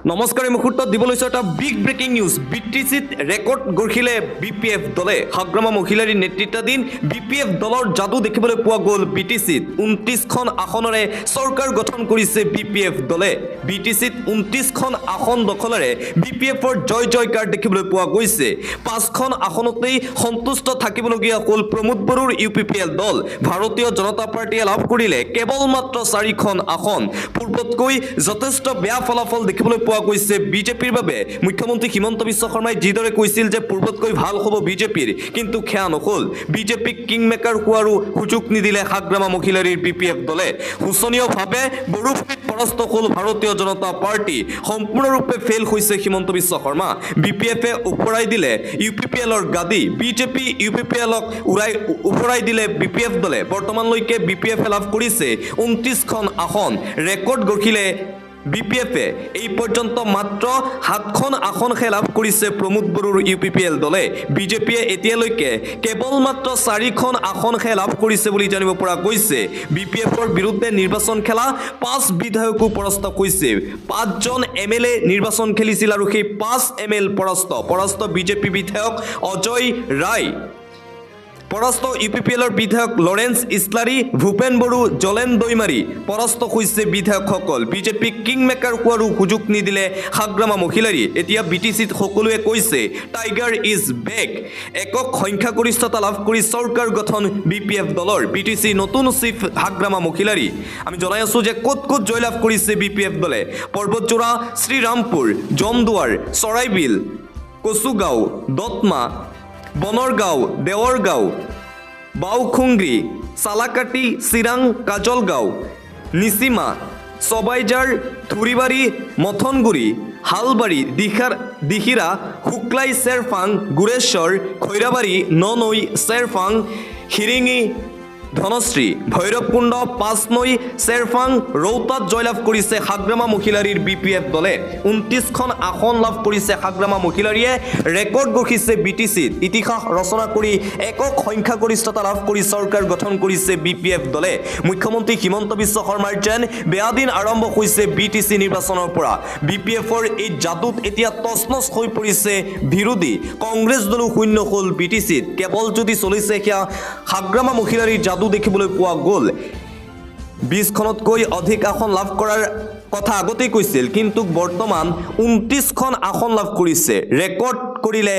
নমস্কাৰ এই মুহূৰ্তত দিব লৈছোঁ এটা বিগ ব্ৰেকিং নিউজ। বিটিচিত ৰেকৰ্ড গঢ়িলে বিপিএফ দলে। হাগ্ৰামা মহিলাৰীৰ নেতৃত্বাধীন বিপিএফ দলৰ যাদু দেখিবলৈ পোৱা গ'ল বিটিচিত। 29খন আসনেৰে চৰকাৰ গঠন কৰিছে বিপিএফ দলে। বিটিচিত 29খন আসন দখলেৰে বিপিএফৰ জয় জয়কাৰ দেখিবলৈ পোৱা গৈছে। 5খন আসনতেই সন্তুষ্ট থাকিবলগীয়া হ'ল প্ৰমোদ বড়োৰ ইউপিপিএল দল। ভাৰতীয় জনতা পাৰ্টীয়ে লাভ কৰিলে কেৱল মাত্ৰ 4খন আসন। পূৰ্বতকৈ যথেষ্ট বেয়া ফলাফল দেখিবলৈ পোৱা গৈছে বিজেপিৰ বাবে। মুখ্যমন্ত্ৰী হিমন্ত বিশ্ব শৰ্মাই যিদৰে কৈছিল যে পূৰ্বতকৈ ভাল হ'ব বিজেপিৰ, কিন্তু সেয়া নহ'ল। বিজেপিক কিংমেকাৰ হোৱাৰো সুযোগ নিদিলে হাগ্ৰামা মহিলাৰীৰ বিপিএফ দলে। শোচনীয়ভাৱে বড়োফুৰিত পৰাস্ত হ'ল ভাৰতীয় জনতা পাৰ্টি। সম্পূৰ্ণৰূপে ফেইল হৈছে হিমন্ত বিশ্ব শৰ্মা। বিপিএফে ওফৰাই দিলে ইউপিপিএলৰ গাদী। বিজেপি ইউপিপিএলক ওফৰাই দিলে বিপিএফ দলে। বৰ্তমানলৈকে বিপিএফে লাভ কৰিছে 29খন আসন। ৰেকৰ্ড গঢ়িলে বিপিএফে। এই পৰ্যন্ত মাত্ৰ 7খন আসনহে লাভ কৰিছে প্ৰমোদ বড়োৰ ইউপিপিএল দলে। বিজেপিয়ে এতিয়ালৈকে কেৱল মাত্ৰ 4খন আসনহে লাভ কৰিছে বুলি জানিব পৰা গৈছে। বিপিএফৰ বিৰুদ্ধে নিৰ্বাচন খেলা 5 বিধায়কো পৰাস্ত হৈছে। 5জন MLA নিৰ্বাচন খেলিছিল আৰু সেই 5 MLA পৰাস্ত বিজেপি বিধায়ক অজয় ৰায়, পৰাস্ত ইউপিপিএলৰ বিধায়ক লৰেন্স ইছলাৰী, ভূপেন বড়ো, জলেন দৈমাৰী পৰাস্ত হৈছে বিধায়কসকল। বিজেপিক কিংমেকাৰ হোৱাৰো সুযোগ নিদিলে হাগ্ৰামা মহিলাৰী। এতিয়া বিটিচিত সকলোৱে কৈছে টাইগাৰ ইজ বেক। একক সংখ্যাগৰিষ্ঠতা লাভ কৰি চৰকাৰ গঠন বিপিএফ দলৰ। বিটিচিৰ নতুন চিফ হাগ্ৰামা মহিলাৰী। আমি জনাই আছোঁ যে ক'ত ক'ত জয়লাভ কৰিছে বিপিএফ দলে। পৰ্বতজোৰা, শ্ৰীৰামপুৰ, জমদুৱাৰ, চৰাইবিল, কচুগাঁও, দতমা, বনৰগাঁও, দেৱৰগাঁও, বাউখুংগ্ৰি, চালাকাটি, চিৰাং, কাজলগাঁও, নিচিমা, ছবাইজাৰ, থুৰিবাৰী, মথনগুৰি, হালবাৰী, দিহিৰা, শুক্লাই, চেৰফাং, গুৰেশ্বৰ, খৈৰাবাৰী, ননৈ, চেৰফাং, খিৰিঙি, ধনশ্ৰী, ভৈৰৱকুণ্ড, পাঁচনৈ, চেৰফাং, ৰৌতাত জয়লাভ কৰিছে হাগ্ৰামা মহিলাৰীৰ বিপিএফ দলে। 29খন আসন লাভ কৰিছে হাগ্ৰামা মহিলাৰীয়ে। ৰেকৰ্ড গঢ়িছে বিটিচিত। ইতিহাস ৰচনা কৰি একক সংখ্যাগৰিষ্ঠতা লাভ কৰি চৰকাৰ গঠন কৰিছে বিপিএফ দলে। মুখ্যমন্ত্ৰী হিমন্ত বিশ্ব শৰ্মাৰ যেন বেয়া দিন আৰম্ভ হৈছে বিটিচি নিৰ্বাচনৰ পৰা। বিপিএফৰ এই যাদুত এতিয়া তছনছ হৈ পৰিছে বিৰোধী। কংগ্ৰেছ দলো শূন্য হ'ল বিটিচিত। কেৱল যদি চলিছে সেয়া হাগ্ৰামা মহিলাৰীৰ যাদু দেখিবলৈ পোৱা গ'ল। 20খনতকৈ অধিক আসন লাভ কৰাৰ কথা আগতেই কৈছিল, কিন্তু বৰ্তমান 29খন আসন লাভ কৰিছে। ৰেকৰ্ড কৰিলে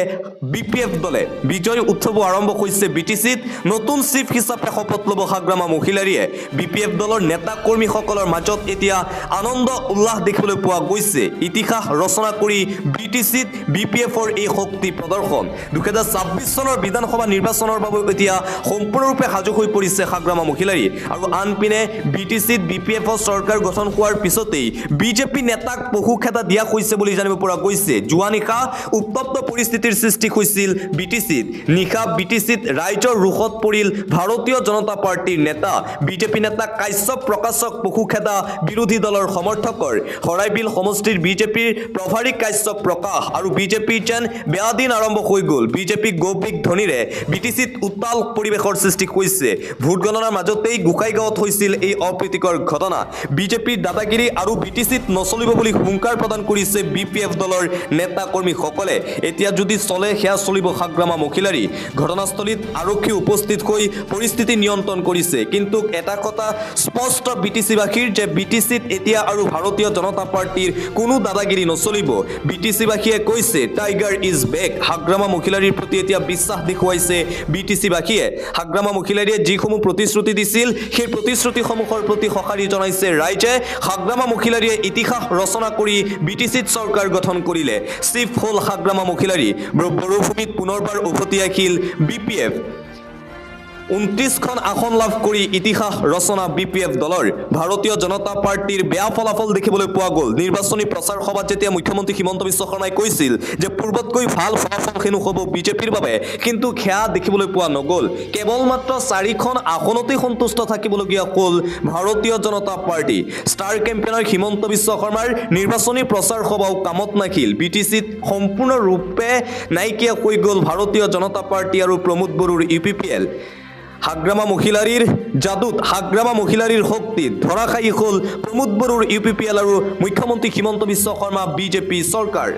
বিপিএফ দলে। বিজয় উৎসৱ আৰম্ভ হৈছে বিটিচিত। নতুন চিফ হিচাপে শপত ল'ব হাগ্ৰামা মহিলাৰীয়ে। বিপিএফ দলৰ নেতা কৰ্মীসকলৰ মাজত এতিয়া আনন্দ উল্লাস দেখিবলৈ পোৱা গৈছে। ইতিহাস ৰচনা কৰি বিটিচিত বিপিএফৰ এই শক্তি প্ৰদৰ্শন। 2026 চনৰ বিধানসভা নিৰ্বাচনৰ বাবে এতিয়া সম্পূৰ্ণৰূপে সাজু হৈ পৰিছে হাগ্ৰামা মহিলাৰী। আৰু আনপিনে বিটিচিত বিপিএফৰ চৰকাৰ গঠন হোৱাৰ পিছতেই বিজেপি নেতাক পহু খেদা দিয়া হৈছে বুলি জানিব পৰা গৈছে। যোৱা নিশা উত্তপ্ত পৰিস্থিতিৰ সৃষ্টি হৈছিল বিটিচিত। নিশা বিটিচিত ৰাইজৰ ৰোষত পৰিল ভাৰতীয় জনতা পাৰ্টীৰ নেতা। বিজেপি নেতা কাশ্যপ প্ৰকাশক পহু খেদা বিৰোধী দলৰ সমৰ্থকৰ। হৰাইবিল সমষ্টিৰ বিজেপিৰ প্ৰভাৰী কাশ্যপ প্ৰকাশ আৰু বিজেপিৰ যেন বেয়া দিন আৰম্ভ হৈ গ'ল। বিজেপি গৌবিক ধনীৰে বিটিচিত উত্তাল পৰিৱেশৰ সৃষ্টি হৈছে। ভোট গণনাৰ মাজতেই গোসাইগাঁৱত হৈছিল এই অপ্ৰীতিকৰ ঘটনা। বিজেপিৰ দাদাগিৰি আৰু বিটিচিত নচলিব বুলি হুংকাৰ প্ৰদান কৰিছে বিপিএফ দলৰ নেতা কৰ্মীসকলে। এতিয়া যদি চলে সেয়া চলিব হাগ্ৰামা মহিলাৰী। ঘটনাস্থলীত আৰক্ষী উপস্থিত হৈ পৰিস্থিতি নিয়ন্ত্ৰণ কৰিছে। কিন্তু এটা কথা স্পষ্ট বিটিচিবাসীৰ যে বিটিচিত এতিয়া আৰু ভাৰতীয় জনতা পাৰ্টীৰ কোনো দাদাগিৰি নচলিব। বিটিচিবাসীয়ে কৈছে টাইগাৰ ইজ বেক। হাগ্ৰামা মহিলাৰীৰ প্ৰতি এতিয়া বিশ্বাস দেখুৱাইছে বিটিচিবাসীয়ে। হাগ্ৰামা মহিলাৰীয়ে যিসমূহ প্ৰতিশ্ৰুতি দিছিল সেই প্ৰতিশ্ৰুতিসমূহৰ প্ৰতি সঁহাৰি জনাইছে ৰাইজে। হাগ্ৰামা মহিলাৰীয়ে ইতিহাস ৰচনা কৰি বিটিচিত চৰকাৰ গঠন কৰিলে। চিফ হ'ল হাগ্ৰামা মহিলাৰী। বড়োভূমিত পুনৰবাৰ উভতি আহিল বিপিএফ। 29খন আসন লাভ কৰি ইতিহাস ৰচনা বিপিএফ দলৰ। ভাৰতীয় জনতা পাৰ্টীৰ বেয়া ফলাফল দেখিবলৈ পোৱা গ'ল। নিৰ্বাচনী প্ৰচাৰ সভাত যেতিয়া মুখ্যমন্ত্ৰী হিমন্ত বিশ্ব শৰ্মাই কৈছিল যে পূৰ্বতকৈ ভাল ফলাফল হেনো হ'ব বিজেপিৰ বাবে, কিন্তু সেয়া দেখিবলৈ পোৱা নগ'ল। কেৱল মাত্ৰ 4খন আসনতেই সন্তুষ্ট থাকিবলগীয়া হ'ল ভাৰতীয় জনতা party. Star campaigner Himanta Biswa শৰ্মাৰ নিৰ্বাচনী প্ৰচাৰ সভাও কামত নাহিল। বিটিচিত সম্পূৰ্ণৰূপে নাইকিয়া হৈ গ'ল ভাৰতীয় জনতা পাৰ্টি আৰু প্ৰমোদ বড়োৰ ইউপিপিএল। হাগ্ৰামা মহিলাৰীৰ যাদুত হাগ্ৰামা মহিলাৰীৰ শক্তিত ধৰাশায়ী হ'ল প্ৰমোদ বড়োৰ UPPL আৰু মুখ্যমন্ত্ৰী হিমন্ত বিশ্ব শৰ্মা BJP চৰকাৰ।